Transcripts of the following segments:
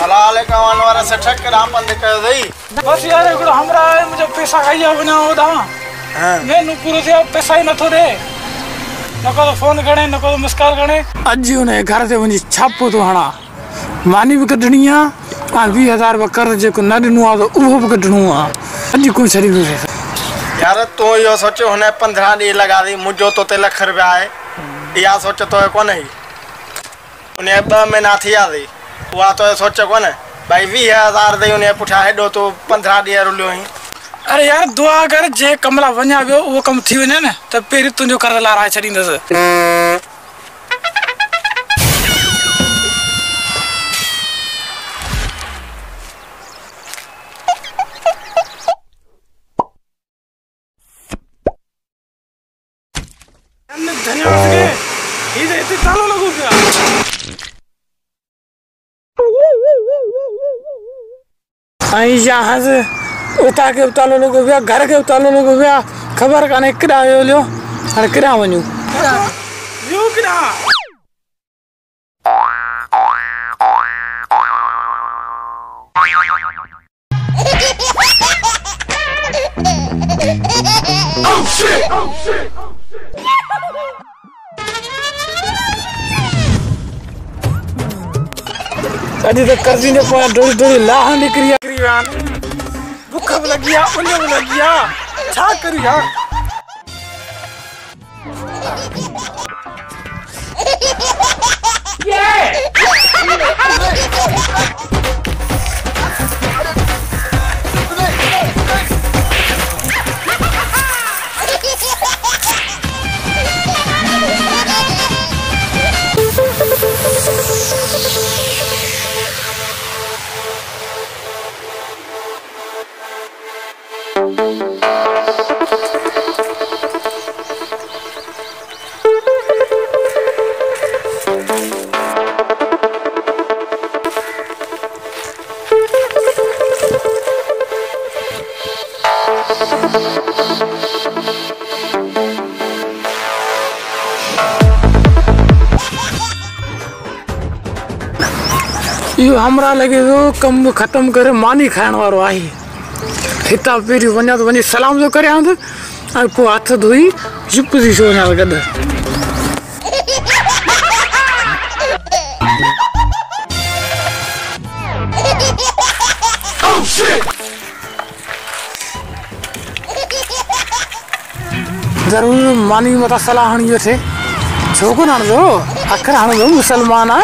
हलाले कमान वाला से ठक राम बंद कर दई। बस यार एकड़ो हमरा मुझे पैसा खाइया बना होदा। हां मैं नु पूरे से पैसा ही न थो दे। नको तो फोन गणे नको तो मिस कॉल गणे। अज ने घर से वनी छापो तो हणा मानी भी कढणी आ 20,000 रुपया कर जे को न दिनु आ तो उहो भी कढणो आ। अज को छरी से यार तो यो सोचो होने 15 दी लगा दी मुझो तो ते लाख रुपया है या सोच तो को नहीं उन्हें 2 महीना थी आ दी वा तो सोच को ने भाई 20,000 दे उन्हें पुठा हेडो तो 15 दी रुलियो ही। अरे यार दुआ कर जे कमला वन्या वियो वो कम थी वने न त पेरी तुंजो कर ला रहा छडींदस। धन्यवाद के इधर इतने तालो लगो गया। आई यहाँ से उता के उतालो लोगो गया घर के उतालो लोगो गया खबर काने किरा यो लियो अरे किरा वन्यू यो किरा oh shit अजी तो कर दी ने पा डोरी डोरी लाह निकरिया करियान भूख लगिया उन्हें लगिया छा करिया यो हमरा लगे तो कम खत्म करे मानी खाण वारो आई हिता पेरी वन्या तो वनी सलाम जो करे आंद आ को हाथ धोई जुप दी सो ना गद oh shit जरूर मानी मता सलाह हणी थे छोको ना दो अखर हण दो मुसलमान आ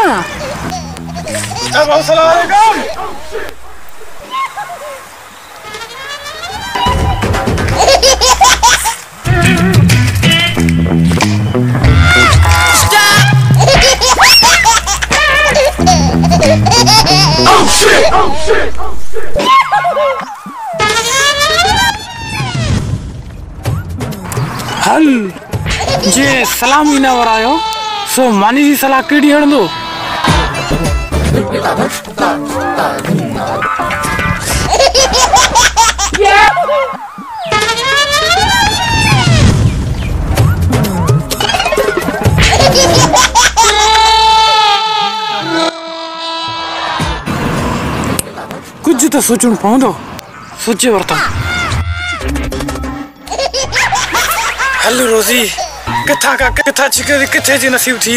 अस्सलाम वालेकुम oh shit हल जे सलामी ना वरायो सो मानी जी सलाह केड़ी हण दो कुछ तो सोचण पवंदो सोचे वरता हल रोजी किथा का किथा छिके किथे जी नसीब थी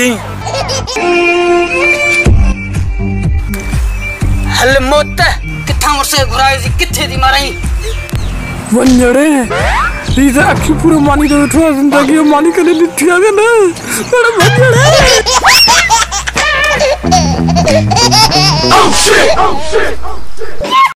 हल मौत किथा मुरसे घुराए जी किथे दी माराई वन्जड़े रीजा अखी पूरे मानी तो उठवा जिंदगी मानी के लिए लिठिया दे ना बड़ा वन्जड़े oh shit